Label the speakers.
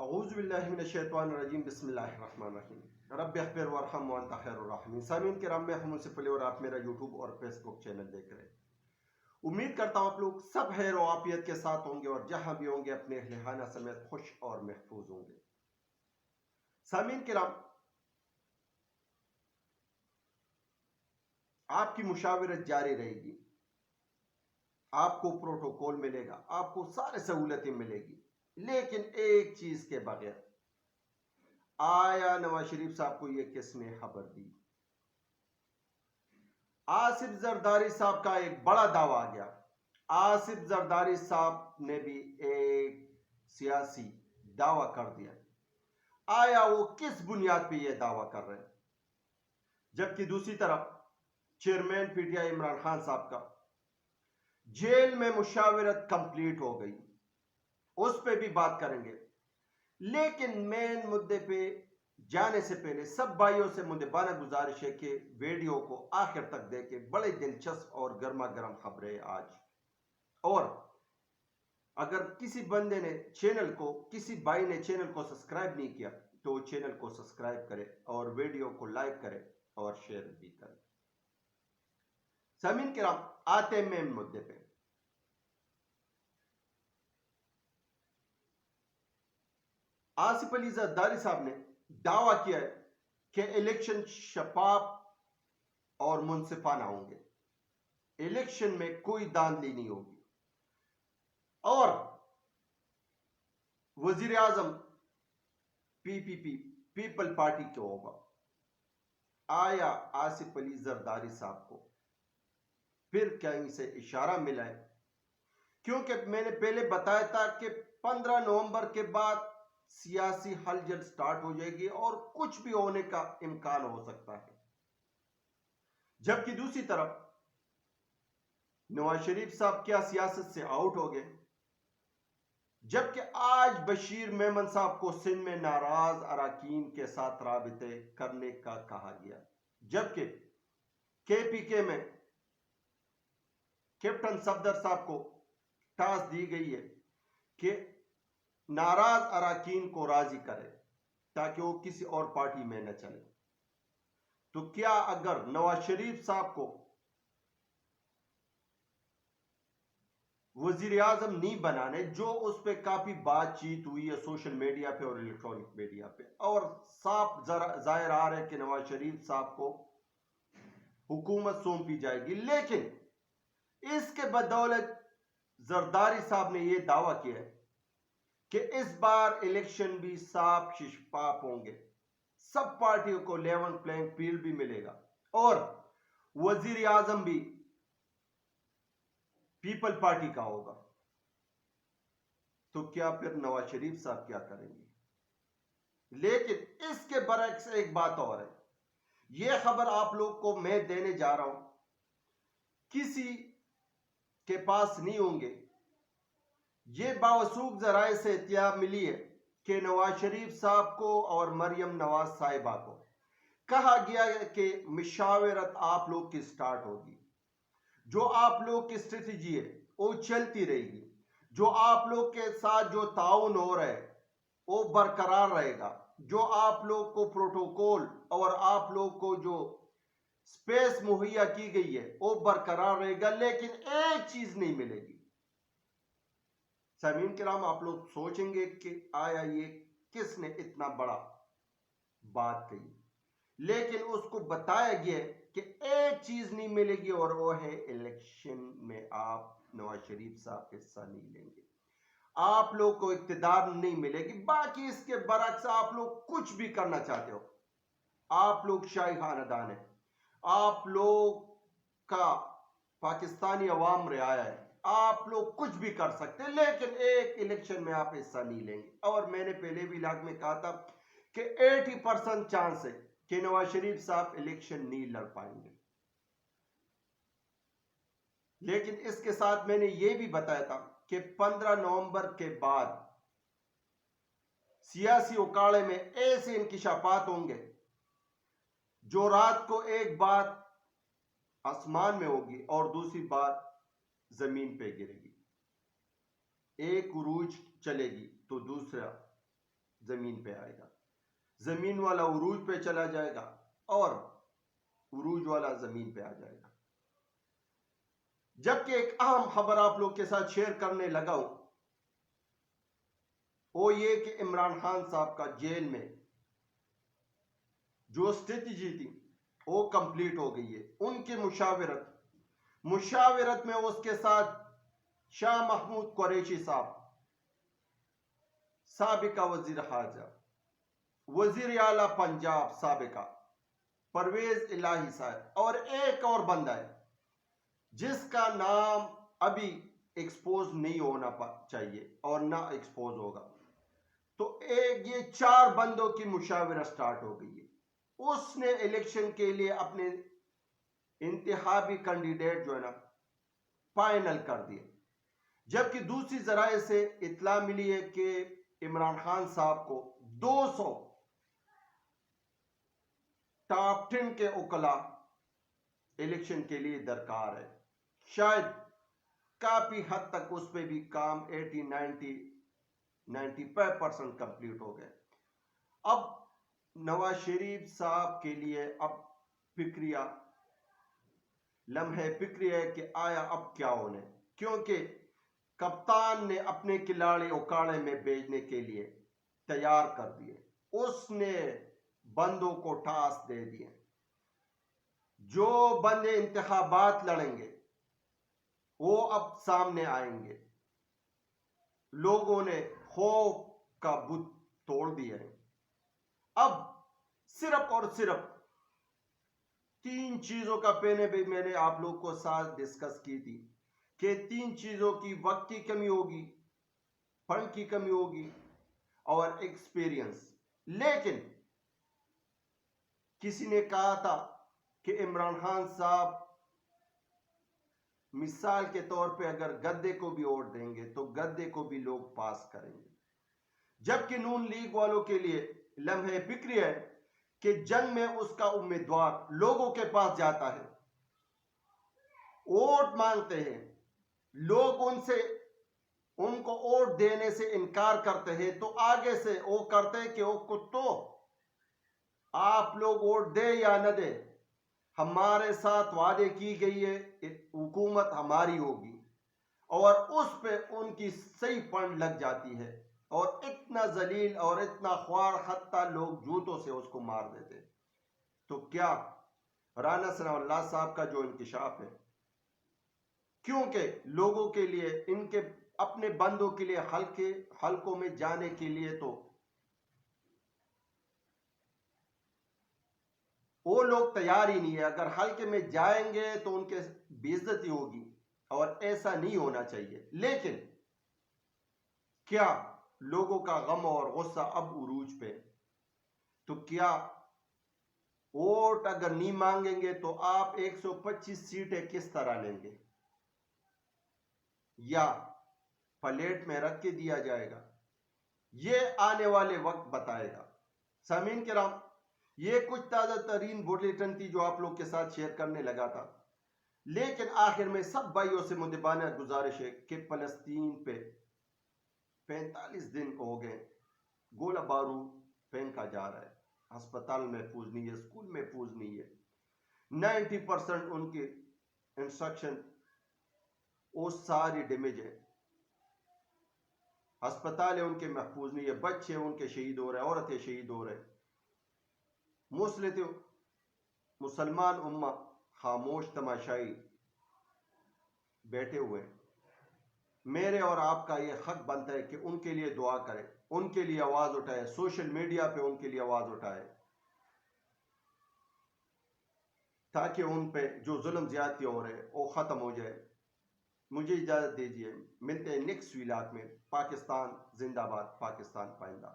Speaker 1: اعوذ باللہ من الشیطان الرجیم بسم اللہ الرحمن الرحیم رب اغفر وارحم وانت خیر الراحمین۔ سامعین کرام، میں ہوں منصف علی اور آپ میرا یوٹیوب اور فیس بک چینل دیکھ رہے ہیں۔ امید کرتا ہوں آپ لوگ سب خیر و عافیت کے ساتھ ہوں گے اور جہاں بھی ہوں گے اپنے اہل خانہ سمیت خوش اور محفوظ ہوں گے۔ سامعین کرام، آپ کی مشاورت جاری رہے گی، آپ کو پروٹوکول ملے گا، آپ کو سارے سہولتیں ملے گی، لیکن ایک چیز کے بغیر۔ آیا نواز شریف صاحب کو یہ کس نے خبر دی؟ آصف زرداری صاحب کا ایک بڑا دعویٰ آ گیا۔ آصف زرداری صاحب نے بھی ایک سیاسی دعویٰ کر دیا۔ آیا وہ کس بنیاد پہ یہ دعویٰ کر رہے ہیں؟ جبکہ دوسری طرف chairman P T I Imran Khan صاحب کا جیل میں مشاورت کمپلیٹ ہو گئی، اس پہ بھی بات کریں گے۔ لیکن مین مدے پہ جانے سے پہلے سب بھائیوں سے مدبانہ گزارش ہے کہ ویڈیو کو آخر تک دیکھیں، بڑے دلچسپ اور گرما گرم خبریں آج۔ اور اگر کسی بندے نے کسی بھائی نے چینل کو سبسکرائب نہیں کیا تو چینل کو سبسکرائب کرے اور ویڈیو کو لائک کرے اور شیئر بھی کرے۔ سامعین کرام، آتے ہیں مین مدے پہ۔ آصف علی زرداری صاحب نے دعویٰ کیا ہے کہ الیکشن شفاف اور منصفانہ ہوں گے، الیکشن میں کوئی دھاندلی نہیں ہوگی، اور وزیر اعظم پیپل پارٹی کے ہوگا۔ آیا آصف علی زرداری صاحب کو پھر کہیں سے اشارہ ملا ہے؟ کیونکہ میں نے پہلے بتایا تھا کہ 15 نومبر کے بعد سیاسی ہلچل سٹارٹ ہو جائے گی اور کچھ بھی ہونے کا امکان ہو سکتا ہے۔ جبکہ دوسری طرف نواز شریف صاحب کیا سیاست سے آؤٹ ہو گئے، جبکہ آج بشیر میمن صاحب کو سندھ میں ناراض اراکین کے ساتھ رابطے کرنے کا کہا گیا، جبکہ کے پی کے میں کیپٹن صفدر صاحب کو ٹاسک دی گئی ہے کہ ناراض اراکین کو راضی کرے تاکہ وہ کسی اور پارٹی میں نہ چلے۔ تو کیا اگر نواز شریف صاحب کو وزیر اعظم نہیں بنانے، جو اس پہ کافی بات چیت ہوئی ہے سوشل میڈیا پہ اور الیکٹرانک میڈیا پہ، اور صاف ظاہر آ رہا ہے کہ نواز شریف صاحب کو حکومت سونپی جائے گی، لیکن اس کے بدولت زرداری صاحب نے یہ دعویٰ کیا ہے کہ اس بار الیکشن بھی صاف شفاف ہوں گے، سب پارٹیوں کو لیول پلینگ فیلڈ بھی ملے گا، اور وزیر اعظم بھی پیپل پارٹی کا ہوگا۔ تو کیا پھر نواز شریف صاحب کیا کریں گے؟ لیکن اس کے برعکس ایک بات اور ہے، یہ خبر آپ لوگ کو میں دینے جا رہا ہوں، کسی کے پاس نہیں ہوں گے، یہ باوثوق ذرائع سے اطلاع ملی ہے کہ نواز شریف صاحب کو اور مریم نواز صاحبہ کو کہا گیا ہے کہ مشاورت آپ لوگ کی سٹارٹ ہوگی، جو آپ لوگ کی اسٹریٹجی ہے وہ چلتی رہے گی، جو آپ لوگ کے ساتھ جو تعاون ہو رہا ہے وہ برقرار رہے گا، جو آپ لوگ کو پروٹوکول اور آپ لوگ کو جو سپیس مہیا کی گئی ہے وہ برقرار رہے گا، لیکن ایک چیز نہیں ملے گی۔ سامعین کرام، آپ لوگ سوچیں گے کہ آیا یہ کس نے اتنا بڑا بات کہی، لیکن اس کو بتایا گیا کہ ایک چیز نہیں ملے گی، اور وہ ہے الیکشن میں آپ نواز شریف صاحب حصہ نہیں لیں گے، آپ لوگ کو اقتدار نہیں ملے گی۔ باقی اس کے برعکس آپ لوگ کچھ بھی کرنا چاہتے ہو، آپ لوگ شاہی خاندان ہیں، آپ لوگ کا پاکستانی عوام رعایا ہے، آپ لوگ کچھ بھی کر سکتے ہیں، لیکن ایک الیکشن میں آپ حصہ نہیں لیں گے۔ اور میں نے پہلے بھی لاگ میں کہا تھا کہ 80% چانس ہے کہ نواز شریف صاحب الیکشن نہیں لڑ پائیں گے، لیکن اس کے ساتھ میں نے یہ بھی بتایا تھا کہ 15 نومبر کے بعد سیاسی اکاڑے میں ایسے انکشافات ہوں گے جو رات کو ایک بات آسمان میں ہوگی اور دوسری بات زمین پہ گرے گی، ایک عروج چلے گی تو دوسرا زمین پہ آئے گا، زمین والا عروج پہ چلا جائے گا اور عروج والا زمین پہ آ جائے گا۔ جبکہ ایک اہم خبر آپ لوگ کے ساتھ شیئر کرنے لگا ہوں، وہ یہ کہ عمران خان صاحب کا جیل میں جو اسٹریٹجی تھی وہ کمپلیٹ ہو گئی ہے۔ ان کی مشاورت میں اس کے ساتھ شاہ محمود قریشی صاحب، سابقہ وزیر خارجہ، وزیر اعلیٰ پنجاب سابقہ پرویز الہی صاحب، اور ایک اور بندہ ہے جس کا نام ابھی ایکسپوز نہیں ہونا چاہیے اور نہ ایکسپوز ہوگا، تو یہ 4 بندوں کی مشاورت سٹارٹ ہو گئی ہے۔ اس نے الیکشن کے لیے اپنے انتخابی کینڈیڈیٹ جو ہے نا فائنل کر دیے، جبکہ دوسری ذرائع سے اطلاع ملی ہے کہ عمران خان صاحب کو 200 ٹاپ 10 کے وکلاء الیکشن کے لیے درکار ہے۔ شاید کافی حد تک اس پہ بھی کام 95% کمپلیٹ ہو گئے۔ اب نواز شریف صاحب کے لیے اب لمحے فکری ہے کہ آیا اب کیا ہونے، کیونکہ کپتان نے اپنے کھلاڑی اکاڑے میں بھیجنے کے لیے تیار کر دیے، اس نے بندوں کو ٹاسک دے دیے، جو بندے انتخابات لڑیں گے وہ اب سامنے آئیں گے۔ لوگوں نے خوف کا بت توڑ دیا ہے۔ اب صرف اور صرف 3 چیزوں کا پہلے بھی میں نے آپ لوگ کو ساتھ ڈسکس کی تھی کہ 3 چیزوں کی وقت کی کمی ہوگی، فنڈ کی کمی ہوگی اور ایکسپیرینس۔ لیکن کسی نے کہا تھا کہ عمران خان صاحب مثال کے طور پہ اگر گدے کو بھی ووٹ دیں گے تو گدے کو بھی لوگ پاس کریں گے، جبکہ نون لیگ والوں کے لیے لمحے فکری ہے کہ جنگ میں اس کا امیدوار لوگوں کے پاس جاتا ہے، ووٹ مانگتے ہیں، لوگ ان کو ووٹ دینے سے انکار کرتے ہیں تو آگے سے وہ کرتے ہیں کہ وہ کتو آپ لوگ ووٹ دے یا نہ دے، ہمارے ساتھ وعدے کی گئی ہے، حکومت ہماری ہوگی، اور اس پہ ان کی صحیح فنڈ لگ جاتی ہے، اور اتنا ذلیل اور اتنا خوار حتیٰ لوگ جوتوں سے اس کو مار دیتے۔ تو کیا رانا ثناء اللہ صاحب کا جو انکشاف ہے، کیونکہ لوگوں کے لیے ان کے اپنے بندوں کے لیے حلقوں میں جانے کے لیے تو وہ لوگ تیار ہی نہیں ہے، اگر حلقے میں جائیں گے تو ان کے بے عزتی ہوگی، اور ایسا نہیں ہونا چاہیے۔ لیکن کیا لوگوں کا غم اور غصہ اب عروج پہ، تو کیا ووٹ اگر نہیں مانگیں گے تو آپ 125 سیٹیں کس طرح لیں گے، یا پلیٹ میں رکھ کے دیا جائے گا؟ یہ آنے والے وقت بتائے گا۔ سامعین کرام، یہ کچھ تازہ ترین بلیٹن تھی جو آپ لوگ کے ساتھ شیئر کرنے لگا تھا، لیکن آخر میں سب بھائیوں سے مدبانہ گزارش ہے کہ فلسطین پہ 45 دن ہو گئے گولہ بارود پھینکا جا رہا ہے، ہسپتال محفوظ نہیں ہے، اسکول محفوظ نہیں ہے، 90% ان کی انسٹرکشن وہ ساری ڈیمیج ہے، ہسپتال ان کے محفوظ نہیں ہے، بچے ان کے شہید ہو رہے ہیں، عورتیں شہید ہو رہے ہیں، مسلمان امہ خاموش تماشائی بیٹھے ہوئے ہیں۔ میرے اور آپ کا یہ حق بنتا ہے کہ ان کے لیے دعا کریں، ان کے لیے آواز اٹھائے، سوشل میڈیا پہ ان کے لیے آواز اٹھائے، تاکہ ان پہ جو ظلم زیادتی ہو رہے وہ ختم ہو جائے۔ مجھے اجازت دیجیے، ملتے ہیں نیکسٹ ویلاگ میں۔ پاکستان زندہ باد، پاکستان پائندہ۔